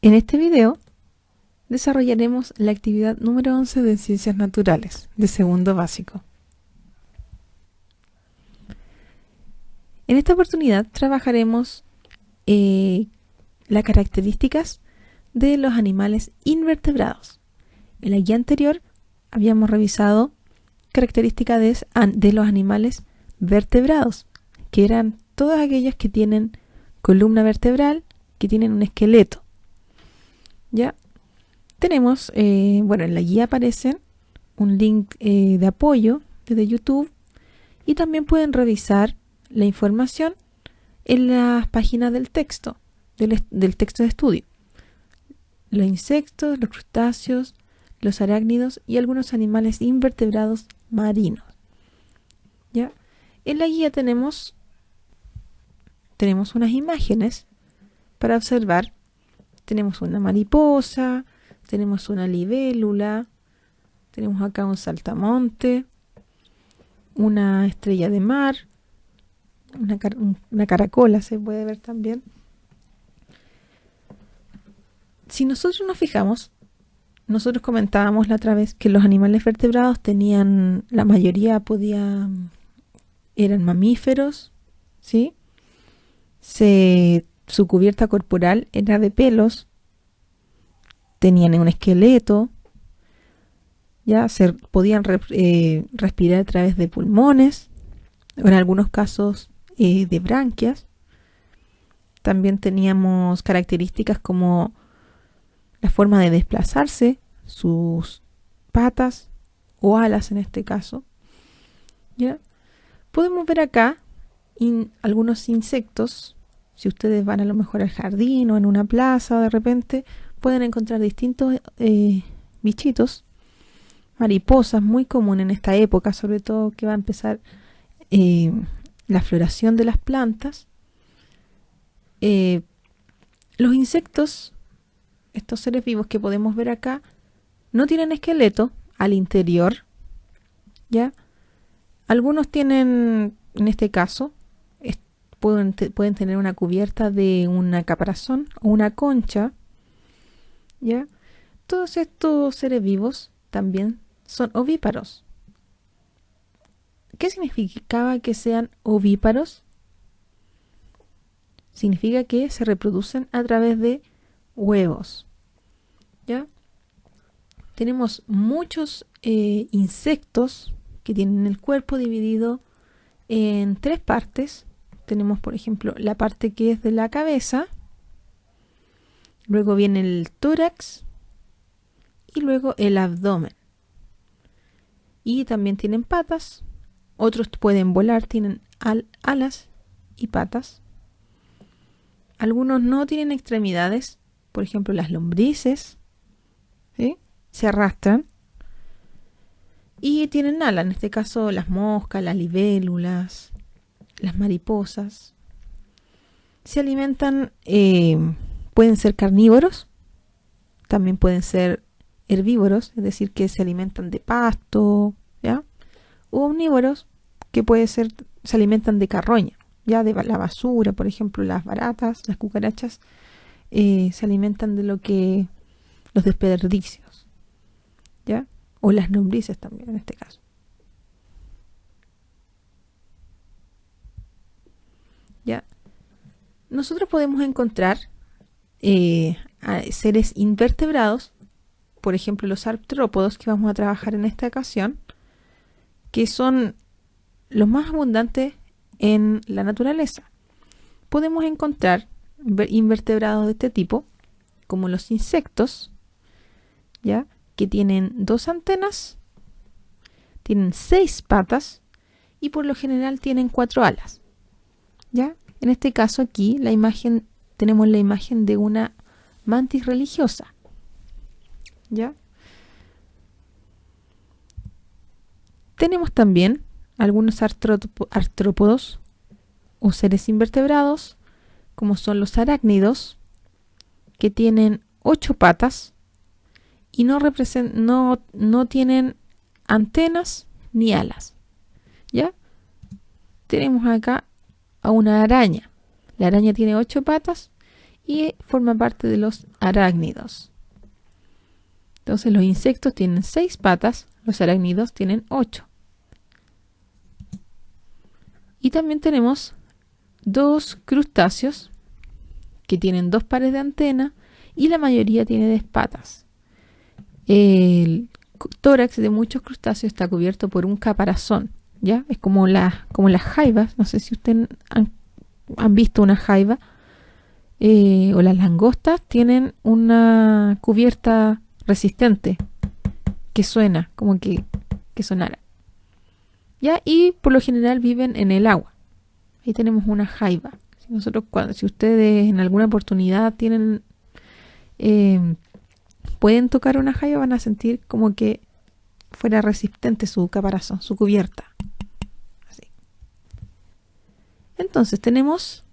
En este video desarrollaremos la actividad número 11 de Ciencias Naturales, de segundo básico. En esta oportunidad trabajaremos las características de los animales invertebrados. En la guía anterior habíamos revisado características de los animales vertebrados, que eran todas aquellas que tienen columna vertebral, que tienen un esqueleto. Ya tenemos, bueno, en la guía aparecen un link de apoyo desde YouTube y también pueden revisar la información en las páginas del texto, del texto de estudio. Los insectos, los crustáceos, los arácnidos y algunos animales invertebrados marinos. ¿Ya? En la guía tenemos unas imágenes para observar. Tenemos una mariposa, tenemos una libélula, tenemos acá un saltamonte, una estrella de mar, una caracola se puede ver también. Si nosotros nos fijamos, nosotros comentábamos la otra vez que los animales vertebrados tenían, la mayoría eran mamíferos, ¿sí? Su cubierta corporal era de pelos, tenían un esqueleto, ya podían respirar a través de pulmones, o en algunos casos de branquias. También teníamos características como la forma de desplazarse, sus patas o alas en este caso. ¿Ya? Podemos ver acá algunos insectos. Si ustedes van a lo mejor al jardín o en una plaza, de repente pueden encontrar distintos bichitos, mariposas, muy común en esta época, sobre todo que va a empezar la floración de las plantas. Los insectos, estos seres vivos que podemos ver acá, no tienen esqueleto al interior, ¿ya? Algunos tienen, en este caso, pueden tener una cubierta de una caparazón o una concha, ¿ya? Todos estos seres vivos también son ovíparos. ¿Qué significaba que sean ovíparos? Significa que se reproducen a través de huevos. ¿Ya? Tenemos muchos insectos que tienen el cuerpo dividido en tres partes. Tenemos, por ejemplo, la parte que es de la cabeza, luego viene el tórax y luego el abdomen. Y también tienen patas. Otros pueden volar, tienen alas y patas. Algunos no tienen extremidades, por ejemplo las lombrices, ¿sí? Se arrastran y tienen alas, en este caso las moscas, las libélulas, las mariposas. Se alimentan, pueden ser carnívoros, también pueden ser herbívoros, es decir, que se alimentan de pasto, ¿ya? U omnívoros, que se alimentan de carroña, ya de la basura, por ejemplo, las baratas, las cucarachas, se alimentan de los desperdicios, ¿ya? O las lombrices también en este caso. ¿Ya? Nosotros podemos encontrar seres invertebrados, por ejemplo los artrópodos que vamos a trabajar en esta ocasión, que son los más abundantes en la naturaleza. Podemos encontrar invertebrados de este tipo, como los insectos, ¿ya? Que tienen 2 antenas, tienen 6 patas y por lo general tienen 4 alas. ¿Ya? En este caso aquí tenemos la imagen de una mantis religiosa. ¿Ya? Tenemos también algunos artrópodos o seres invertebrados, como son los arácnidos, que tienen 8 patas y no tienen antenas ni alas. ¿Ya? Tenemos acá a una araña. La araña tiene 8 patas y forma parte de los arácnidos. Entonces los insectos tienen 6 patas, los arácnidos tienen 8. Y también tenemos 2 crustáceos que tienen 2 pares de antenas y la mayoría tiene 10 patas. El tórax de muchos crustáceos está cubierto por un caparazón, ¿ya? Es como las jaivas, no sé si ustedes han visto una jaiva, o las langostas tienen una cubierta resistente que suena, como que sonara. ¿Ya? Y por lo general viven en el agua. Ahí tenemos una jaiva. Si ustedes en alguna oportunidad pueden tocar una jaiva, van a sentir como que fuera resistente su caparazón, su cubierta. Así. Entonces tenemos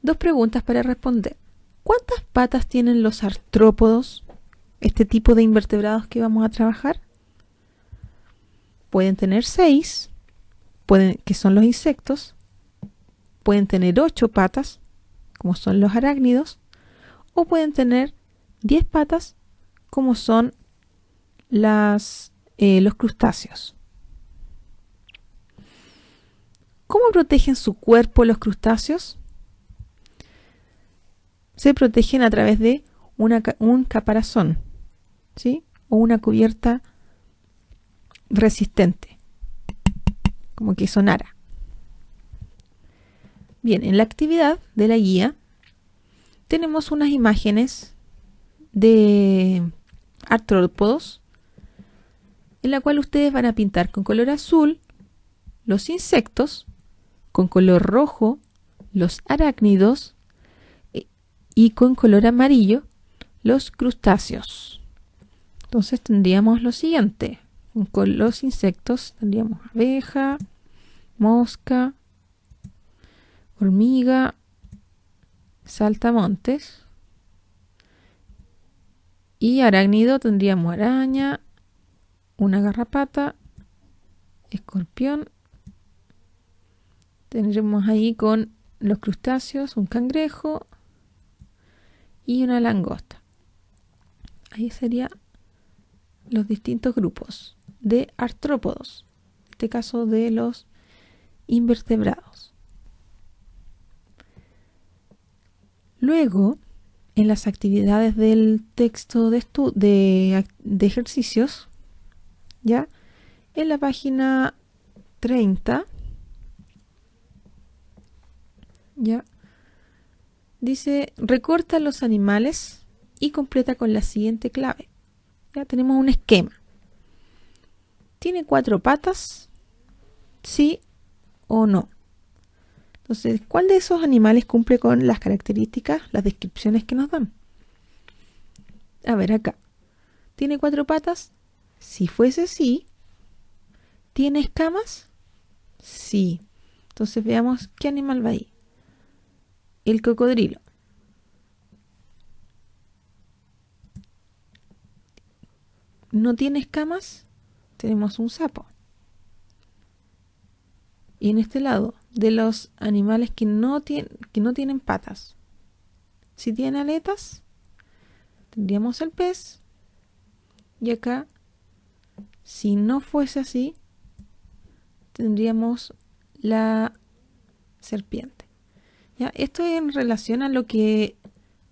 2 preguntas para responder. ¿Cuántas patas tienen los artrópodos? Este tipo de invertebrados que vamos a trabajar. Pueden tener 6, que son los insectos. Pueden tener 8 patas, como son los arácnidos. O pueden tener 10 patas, como son los crustáceos. ¿Cómo protegen su cuerpo los crustáceos? Se protegen a través de un caparazón, ¿sí? O una cubierta resistente, como que sonara. Bien, en la actividad de la guía tenemos unas imágenes de artrópodos en la cual ustedes van a pintar con color azul los insectos, con color rojo los arácnidos y con color amarillo los crustáceos. Entonces tendríamos lo siguiente. Con los insectos tendríamos abeja, mosca, hormiga, saltamontes. Y arácnido tendríamos araña, una garrapata, escorpión. Tendremos ahí con los crustáceos un cangrejo y una langosta. Ahí serían los distintos grupos de artrópodos, en este caso de los invertebrados. Luego, en las actividades del texto de ejercicios, ya en la página 30, ya dice: recorta los animales y completa con la siguiente clave. Ya tenemos un esquema. ¿Tiene 4 patas? ¿Sí o no? Entonces, ¿cuál de esos animales cumple con las características, las descripciones que nos dan? A ver, acá. ¿Tiene 4 patas? Si fuese sí. ¿Tiene escamas? Sí. Entonces veamos qué animal va ahí. El cocodrilo. ¿No tiene escamas? Tenemos un sapo. Y en este lado, de los animales que no tienen patas, si tiene aletas, tendríamos el pez. Y acá, si no fuese así, tendríamos la serpiente. ¿Ya? Esto en relación a lo que,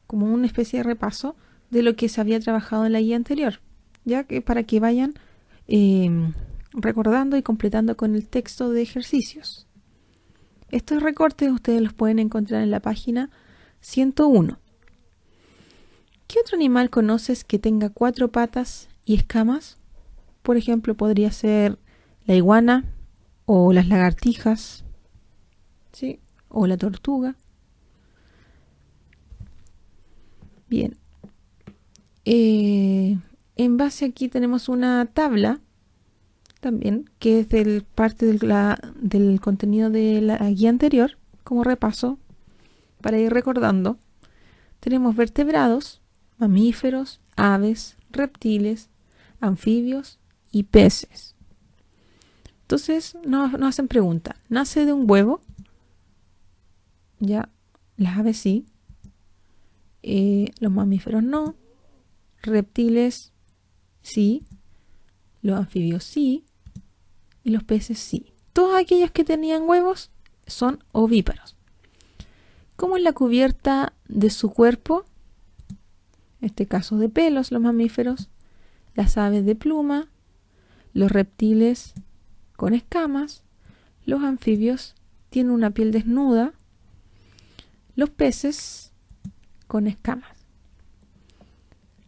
como una especie de repaso de lo que se había trabajado en la guía anterior, ya que para que vayan recordando y completando con el texto de ejercicios. Estos recortes ustedes los pueden encontrar en la página 101. ¿Qué otro animal conoces que tenga 4 patas y escamas? Por ejemplo, podría ser la iguana o las lagartijas, ¿sí? O la tortuga. Bien. En base aquí tenemos una tabla también, que es parte del contenido de la guía anterior, como repaso, para ir recordando. Tenemos vertebrados, mamíferos, aves, reptiles, anfibios y peces. Entonces nos hacen pregunta: ¿nace de un huevo? Ya, las aves sí. los mamíferos no, reptiles sí, los anfibios sí y los peces sí. Todos aquellos que tenían huevos son ovíparos. ¿Cómo es la cubierta de su cuerpo? En este caso de pelos, los mamíferos, las aves de pluma, los reptiles con escamas, los anfibios tienen una piel desnuda, los peces con escamas.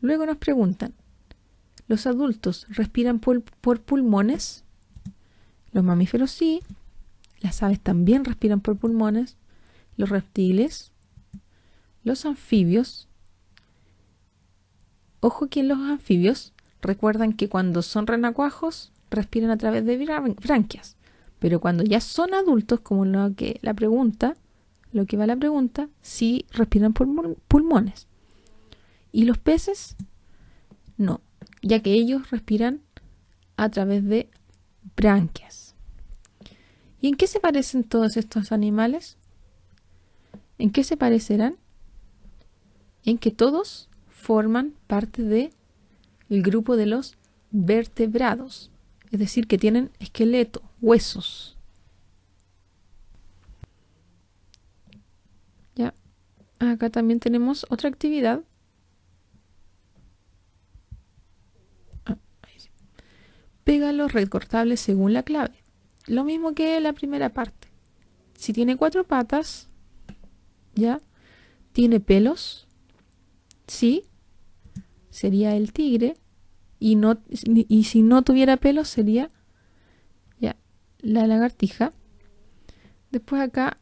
Luego nos preguntan, ¿los adultos respiran por pulmones? Los mamíferos sí, las aves también respiran por pulmones, los reptiles, los anfibios. Ojo que los anfibios recuerdan que cuando son renacuajos respiran a través de branquias, pero cuando ya son adultos, como lo que va la pregunta, sí respiran por pulmones. Y los peces no, ya que ellos respiran a través de branquias. ¿Y en qué se parecen todos estos animales? ¿En qué se parecerán? En que todos forman parte del grupo de los vertebrados, es decir, que tienen esqueleto, huesos. Ya, acá también tenemos otra actividad. Pega los recortables según la clave. Lo mismo que la primera parte. Si tiene 4 patas, ya, tiene pelos, sí, sería el tigre. Y si no tuviera pelos sería ya la lagartija. Después acá,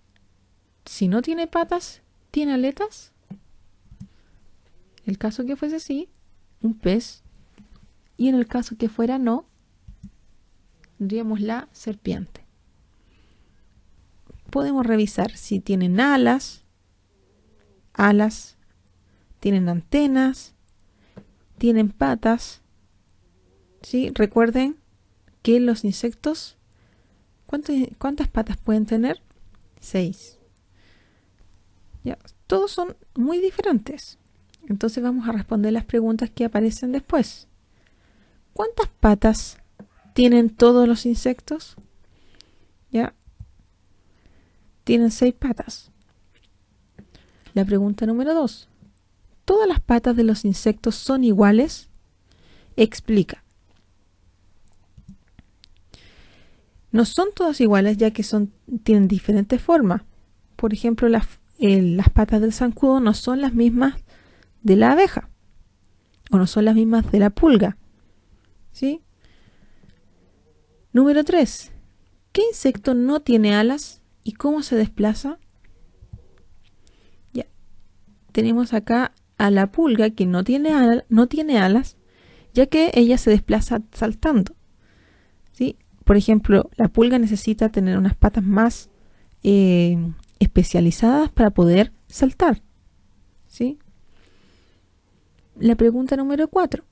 si no tiene patas, tiene aletas. El caso que fuese así, un pez. Y en el caso que fuera no, tendríamos la serpiente. Podemos revisar si tienen alas, tienen antenas, tienen patas. ¿Sí? Recuerden que los insectos, ¿cuántas patas pueden tener? 6. Ya, todos son muy diferentes. Entonces vamos a responder las preguntas que aparecen después. ¿Cuántas patas tienen todos los insectos? Ya, tienen 6 patas. La pregunta número 2. ¿Todas las patas de los insectos son iguales? Explica. No son todas iguales, ya que tienen diferentes formas. Por ejemplo, las patas del zancudo no son las mismas de la abeja, o no son las mismas de la pulga. ¿Sí? Número 3. ¿Qué insecto no tiene alas y cómo se desplaza? Ya. Tenemos acá a la pulga que no tiene alas, ya que ella se desplaza saltando. ¿Sí? Por ejemplo, la pulga necesita tener unas patas más especializadas para poder saltar. ¿Sí? La pregunta número 4.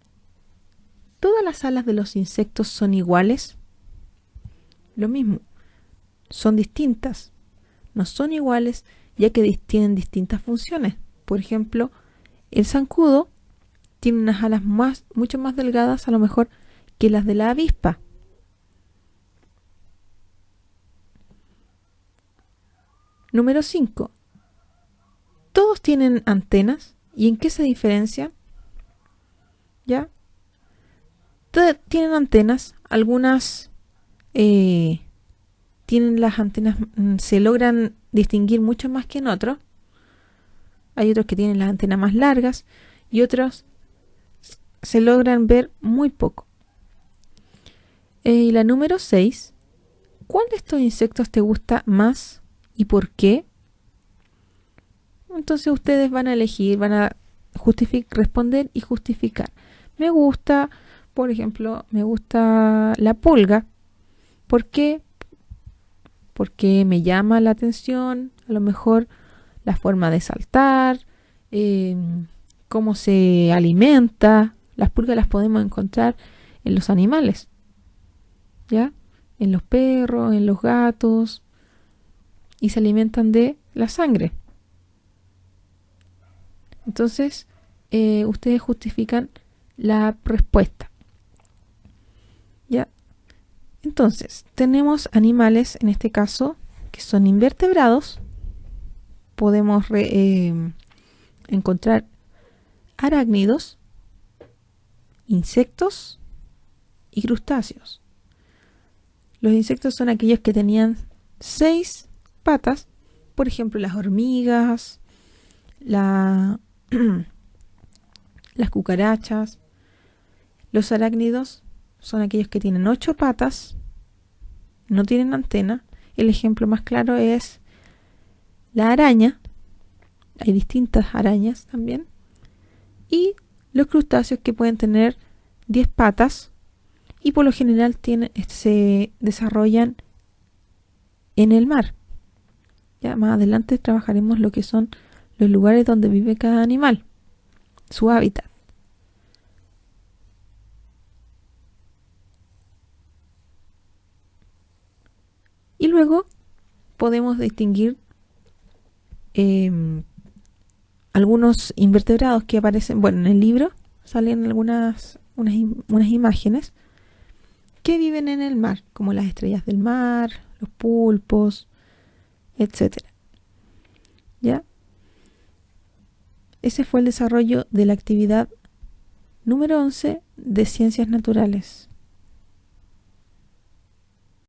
¿Todas las alas de los insectos son iguales? Lo mismo. Son distintas. No son iguales, ya que tienen distintas funciones. Por ejemplo, el zancudo tiene unas alas mucho más delgadas a lo mejor que las de la avispa. Número 5. ¿Todos tienen antenas? ¿Y en qué se diferencian? ¿Ya? Tienen antenas. Algunas tienen las antenas, se logran distinguir mucho más que en otros. Hay otros que tienen las antenas más largas y otros se logran ver muy poco. Y la número 6. ¿Cuál de estos insectos te gusta más y por qué? Entonces ustedes van a elegir, van a responder y justificar. Me gusta, por ejemplo, me gusta la pulga. ¿Por qué? Porque me llama la atención, a lo mejor la forma de saltar, cómo se alimenta. Las pulgas las podemos encontrar en los animales, ¿ya? En los perros, en los gatos, y se alimentan de la sangre. Entonces, ustedes justifican la respuesta. ¿Ya? Entonces, tenemos animales, en este caso, que son invertebrados. Podemos encontrar arácnidos, insectos y crustáceos. Los insectos son aquellos que tenían 6 patas, por ejemplo, las hormigas, las cucarachas. Los arácnidos son aquellos que tienen 8 patas, no tienen antena. El ejemplo más claro es la araña. Hay distintas arañas también. Y los crustáceos, que pueden tener 10 patas y por lo general se desarrollan en el mar. Ya más adelante trabajaremos lo que son los lugares donde vive cada animal, su hábitat. Y luego podemos distinguir algunos invertebrados que aparecen, bueno, en el libro salen unas imágenes que viven en el mar, como las estrellas del mar, los pulpos, etcétera. ¿Ya? Ese fue el desarrollo de la actividad número 11 de Ciencias Naturales.